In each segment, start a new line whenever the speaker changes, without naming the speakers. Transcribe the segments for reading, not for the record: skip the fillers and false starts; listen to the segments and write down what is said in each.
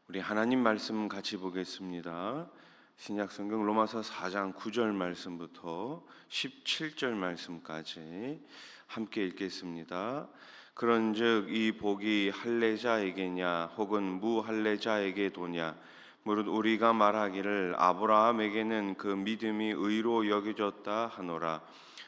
우리 하나님 말씀 같이 보겠습니다. 신약성경 로마서 4장 9절 말씀부터 17절 말씀까지 함께 읽겠습니다. 그런즉 이 복이 할례자에게냐 혹은 무할례자에게도냐 무릇 우리가 말하기를 아브라함에게는 그 믿음이 의로 여겨졌다 하노라.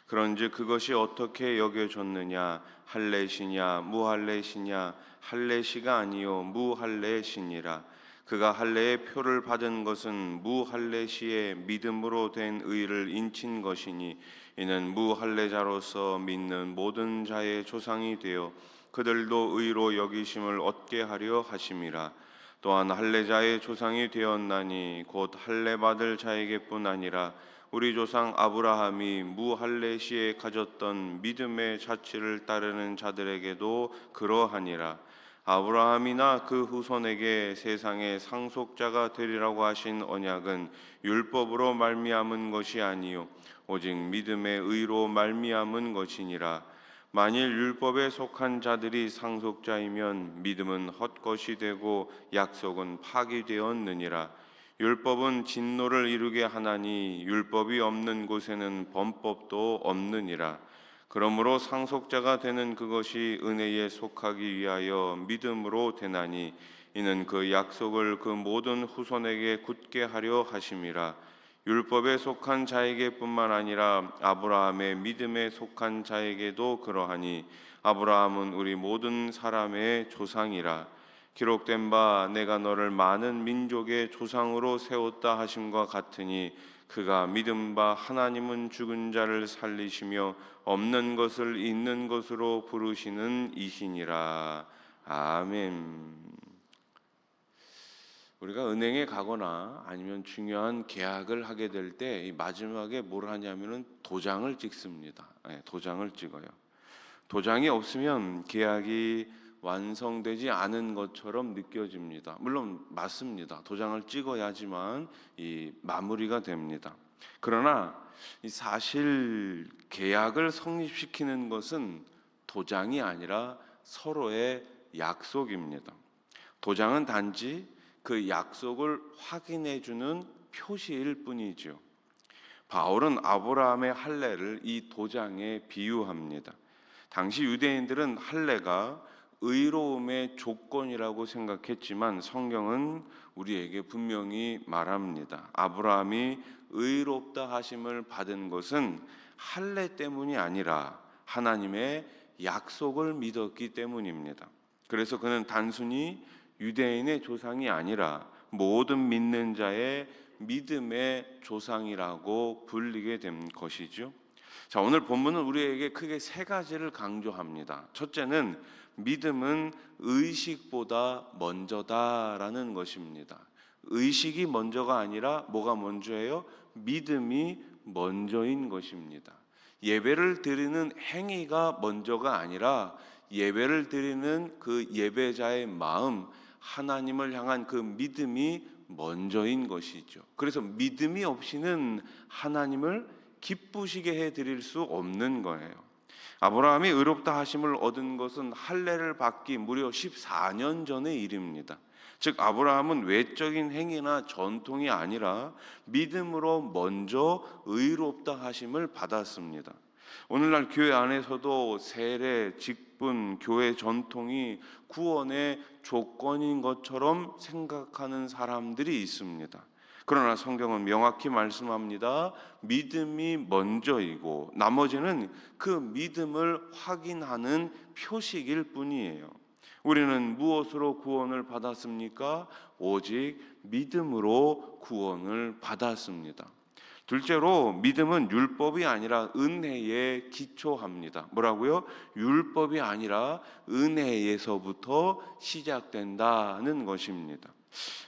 그런즉 그것이 어떻게 여겨졌느냐 할례시냐 무할례시냐 할례시가 아니요 무할례시니라. 그가 할례의 표를 받은 것은 무할례시의 믿음으로 된 의를 인친 것이니 이는 무할례자로서 믿는 모든 자의 조상이 되어 그들도 의로 여기심을 얻게 하려 하심이라. 또한 할례자의 조상이 되었나니 곧 할례 받을 자에게뿐 아니라 우리 조상 아브라함이 무할례시에 가졌던 믿음의 자취를 따르는 자들에게도 그러하니라. 아브라함이나 그 후손에게 세상의 상속자가 되리라고 하신 언약은 율법으로 말미암은 것이 아니요 오직 믿음의 의로 말미암은 것이니라. 만일 율법에 속한 자들이 상속자이면 믿음은 헛것이 되고 약속은 파기되었느니라. 율법은 진노를 이루게 하나니 율법이 없는 곳에는 범법도 없느니라. 그러므로 상속자가 되는 그것이 은혜에 속하기 위하여 믿음으로 되나니 이는 그 약속을 그 모든 후손에게 굳게 하려 하심이라. 율법에 속한 자에게뿐만 아니라 아브라함의 믿음에 속한 자에게도 그러하니 아브라함은 우리 모든 사람의 조상이라. 기록된 바 내가 너를 많은 민족의 조상으로 세웠다 하심과 같으니 그가 믿은 바 하나님은 죽은 자를 살리시며 없는 것을 있는 것으로 부르시는 이시니라. 아멘. 우리가 은행에 가거나 아니면 중요한 계약을 하게 될 때 마지막에 뭘 하냐면은 도장을 찍습니다. 도장을 찍어요. 도장이 없으면 계약이 완성되지 않은 것처럼 느껴집니다. 물론 맞습니다. 도장을 찍어야지만 이 마무리가 됩니다. 그러나 사실 계약을 성립시키는 것은 도장이 아니라 서로의 약속입니다. 도장은 단지 그 약속을 확인해 주는 표시일 뿐이죠. 바울은 아브라함의 할례를 이 도장에 비유합니다. 당시 유대인들은 할례가 의로움의 조건이라고 생각했지만 성경은 우리에게 분명히 말합니다. 아브라함이 의롭다 하심을 받은 것은 할례 때문이 아니라 하나님의 약속을 믿었기 때문입니다. 그래서 그는 단순히 유대인의 조상이 아니라 모든 믿는 자의 믿음의 조상이라고 불리게 된 것이죠. 자, 오늘 본문은 우리에게 크게 세 가지를 강조합니다. 첫째는 믿음은 의식보다 먼저다라는 것입니다. 의식이 먼저가 아니라 뭐가 먼저예요? 믿음이 먼저인 것입니다. 예배를 드리는 행위가 먼저가 아니라 예배를 드리는 그 예배자의 마음, 하나님을 향한 그 믿음이 먼저인 것이죠. 그래서 믿음이 없이는 하나님을 기쁘시게 해드릴 수 없는 거예요. 아브라함이 의롭다 하심을 얻은 것은 할례를 받기 무려 14년 전의 일입니다. 즉 아브라함은 외적인 행위나 전통이 아니라 믿음으로 먼저 의롭다 하심을 받았습니다. 오늘날 교회 안에서도 세례, 직분, 교회 전통이 구원의 조건인 것처럼 생각하는 사람들이 있습니다. 그러나 성경은 명확히 말씀합니다. 믿음이 먼저이고 나머지는 그 믿음을 확인하는 표식일 뿐이에요. 우리는 무엇으로 구원을 받았습니까? 오직 믿음으로 구원을 받았습니다. 둘째로 믿음은 율법이 아니라 은혜에 기초합니다. 뭐라고요? 율법이 아니라 은혜에서부터 시작된다는 것입니다.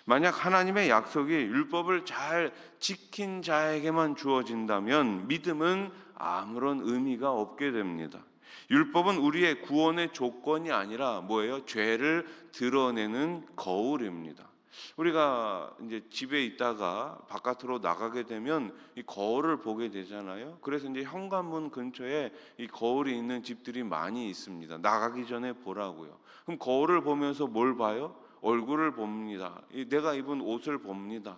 만약 하나님의 약속이 율법을 잘 지킨 자에게만 주어진다면 믿음은 아무런 의미가 없게 됩니다. 율법은 우리의 구원의 조건이 아니라 뭐예요? 죄를 드러내는 거울입니다. 우리가 이제 집에 있다가 바깥으로 나가게 되면 이 거울을 보게 되잖아요. 그래서 이제 현관문 근처에 이 거울이 있는 집들이 많이 있습니다. 나가기 전에 보라고요. 그럼 거울을 보면서 뭘 봐요? 얼굴을 봅니다. 내가 입은 옷을 봅니다.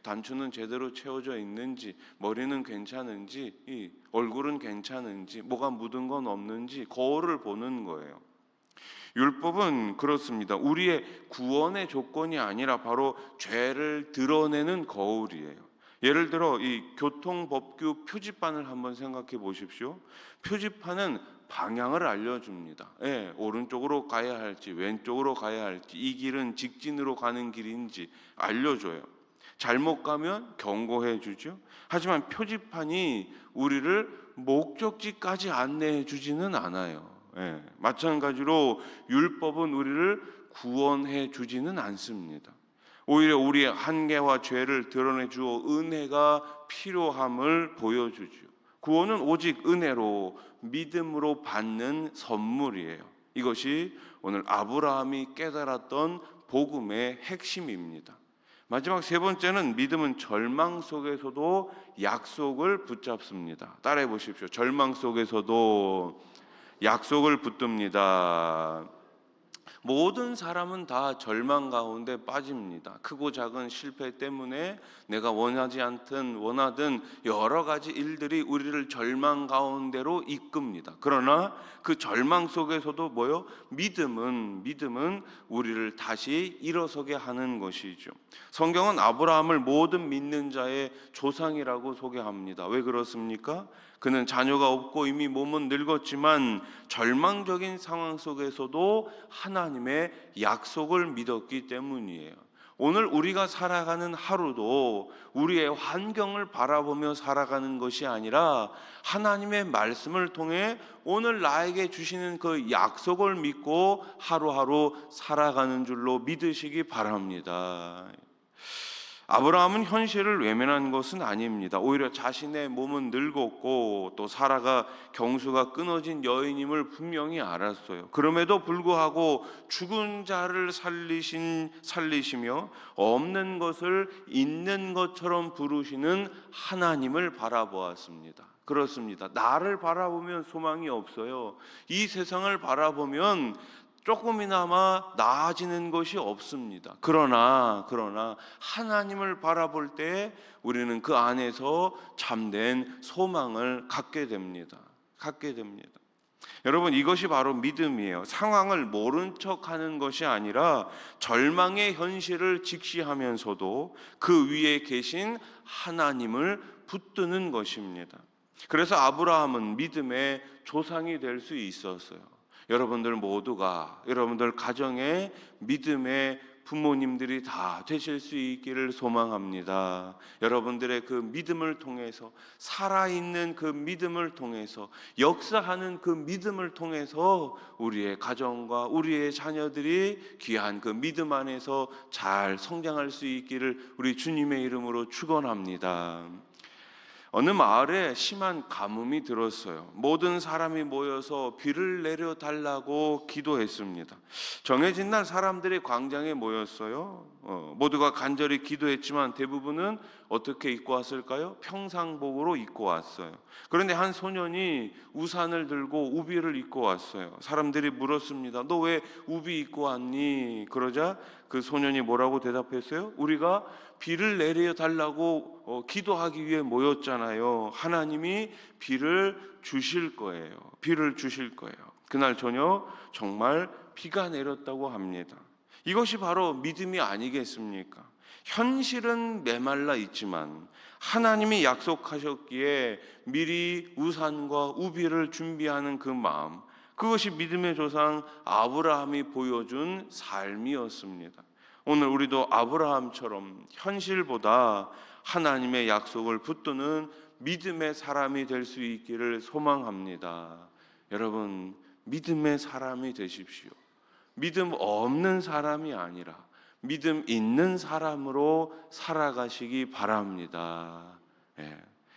단추는 제대로 채워져 있는지, 머리는 괜찮은지, 얼굴은 괜찮은지, 뭐가 묻은 건 없는지 거울을 보는 거예요. 율법은 그렇습니다. 우리의 구원의 조건이 아니라 바로 죄를 드러내는 거울이에요. 예를 들어 이 교통법규 표지판을 한번 생각해 보십시오. 표지판은 방향을 알려줍니다. 오른쪽으로 가야 할지 왼쪽으로 가야 할지, 이 길은 직진으로 가는 길인지 알려줘요. 잘못 가면 경고해 주죠. 하지만 표지판이 우리를 목적지까지 안내해 주지는 않아요. 마찬가지로 율법은 우리를 구원해 주지는 않습니다. 오히려 우리의 한계와 죄를 드러내 주어 은혜가 필요함을 보여주죠. 구원은 오직 은혜로 믿음으로 받는 선물이에요. 이것이 오늘 아브라함이 깨달았던 복음의 핵심입니다. 마지막 세 번째는 믿음은 절망 속에서도 약속을 붙잡습니다. 따라해 보십시오. 절망 속에서도 약속을 붙듭니다. 모든 사람은 다 절망 가운데 빠집니다. 크고 작은 실패 때문에 내가 원하지 않든 원하든 여러 가지 일들이 우리를 절망 가운데로 이끕니다. 그러나 그 절망 속에서도 믿음은 우리를 다시 일어서게 하는 것이죠. 성경은 아브라함을 모든 믿는 자의 조상이라고 소개합니다. 왜 그렇습니까? 그는 자녀가 없고 이미 몸은 늙었지만 절망적인 상황 속에서도 하나님의 약속을 믿었기 때문이에요. 오늘 우리가 살아가는 하루도 우리의 환경을 바라보며 살아가는 것이 아니라 하나님의 말씀을 통해 오늘 나에게 주시는 그 약속을 믿고 하루하루 살아가는 줄로 믿으시기 바랍니다. 아브라함은 현실을 외면한 것은 아닙니다. 오히려 자신의 몸은 늙었고 또 사라가 경수가 끊어진 여인임을 분명히 알았어요. 그럼에도 불구하고 죽은 자를 살리시며 없는 것을 있는 것처럼 부르시는 하나님을 바라보았습니다. 그렇습니다. 나를 바라보면 소망이 없어요. 이 세상을 바라보면 조금이나마 나아지는 것이 없습니다. 그러나 하나님을 바라볼 때 우리는 그 안에서 참된 소망을 갖게 됩니다. 여러분, 이것이 바로 믿음이에요. 상황을 모른 척하는 것이 아니라 절망의 현실을 직시하면서도 그 위에 계신 하나님을 붙드는 것입니다. 그래서 아브라함은 믿음의 조상이 될 수 있었어요. 여러분들 모두가 여러분들 가정의 믿음의 부모님들이 다 되실 수 있기를 소망합니다. 여러분들의 그 믿음을 통해서, 살아있는 그 믿음을 통해서, 역사하는 그 믿음을 통해서 우리의 가정과 우리의 자녀들이 귀한 그 믿음 안에서 잘 성장할 수 있기를 우리 주님의 이름으로 축원합니다. 어느 마을에 심한 가뭄이 들었어요. 모든 사람이 모여서 비를 내려달라고 기도했습니다. 정해진 날 사람들이 광장에 모였어요. 모두가 간절히 기도했지만 대부분은 어떻게 입고 왔을까요? 평상복으로 입고 왔어요. 그런데 한 소년이 우산을 들고 우비를 입고 왔어요. 사람들이 물었습니다. 너 왜 우비 입고 왔니? 그러자 그 소년이 뭐라고 대답했어요? 우리가 비를 내려달라고 기도하기 위해 모였잖아요. 하나님이 비를 주실 거예요. 그날 저녁 정말 비가 내렸다고 합니다. 이것이 바로 믿음이 아니겠습니까? 현실은 메말라 있지만 하나님이 약속하셨기에 미리 우산과 우비를 준비하는 그 마음, 그것이 믿음의 조상 아브라함이 보여준 삶이었습니다. 오늘 우리도 아브라함처럼 현실보다 하나님의 약속을 붙드는 믿음의 사람이 될 수 있기를 소망합니다. 여러분, 믿음의 사람이 되십시오. 믿음 없는 사람이 아니라 믿음 있는 사람으로 살아가시기 바랍니다.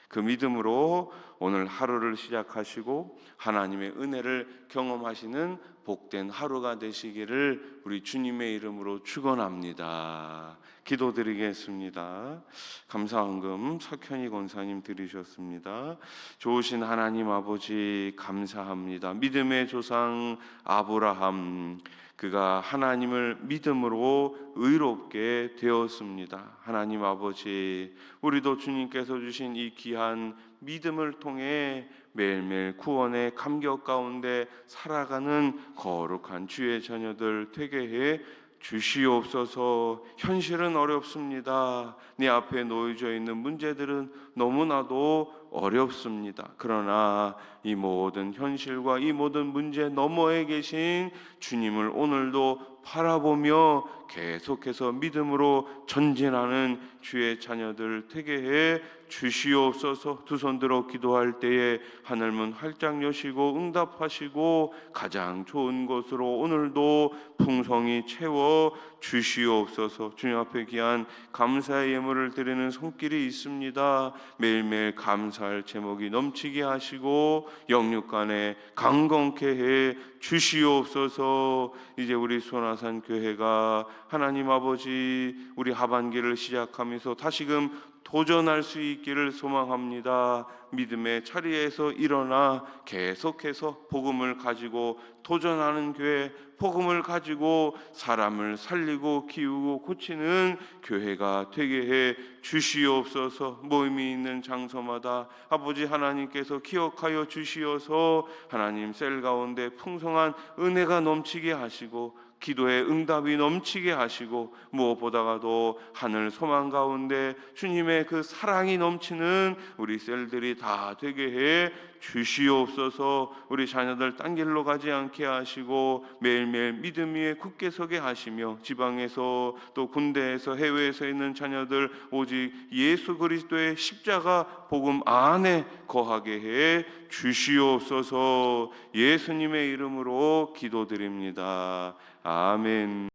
그 믿음으로 오늘 하루를 시작하시고 하나님의 은혜를 경험하시는 복된 하루가 되시기를 우리 주님의 이름으로 축원합니다. 기도드리겠습니다. 감사헌금 석현희 권사님 드리셨습니다. 좋으신 하나님 아버지 감사합니다. 믿음의 조상 아브라함, 그가 하나님을 믿음으로 의롭게 되었습니다. 하나님 아버지, 우리도 주님께서 주신 이 귀한 믿음을 통해 매일매일 구원의 감격 가운데 살아가는 거룩한 주의 자녀들 되게 해 주시옵소서. 현실은 어렵습니다. 내 앞에 놓여져 있는 문제들은 너무나도 어렵습니다. 그러나 이 모든 현실과 이 모든 문제 너머에 계신 주님을 오늘도 바라보며 계속해서 믿음으로 전진하는 주의 자녀들 되게 해 주시옵소서. 두 손 들어 기도할 때에 하늘문 활짝 여시고 응답하시고 가장 좋은 것으로 오늘도 풍성히 채워 주시옵소서. 주님 앞에 귀한 감사의 예물을 드리는 손길이 있습니다. 매일매일 감사할 제목이 넘치게 하시고 영육간에 강건케 해 주시옵소서. 이제 우리 소나산 교회가 하나님 아버지 우리 하반기를 시작하면서 다시금 도전할 수 있기를 소망합니다. 믿음의 자리에서 일어나 계속해서 복음을 가지고 도전하는 교회, 복음을 가지고 사람을 살리고 키우고 고치는 교회가 되게 해 주시옵소서. 모임이 있는 장소마다 아버지 하나님께서 기억하여 주시어서 하나님 셀 가운데 풍성한 은혜가 넘치게 하시고 기도의 응답이 넘치게 하시고 무엇보다도 하늘 소망 가운데 주님의 그 사랑이 넘치는 우리 셀들이 다 되게 해 주시옵소서. 우리 자녀들 딴 길로 가지 않게 하시고 매일매일 믿음 위에 굳게 서게 하시며 지방에서 또 군대에서 해외에서 있는 자녀들 오직 예수 그리스도의 십자가 복음 안에 거하게 해 주시옵소서. 예수님의 이름으로 기도드립니다. 아멘.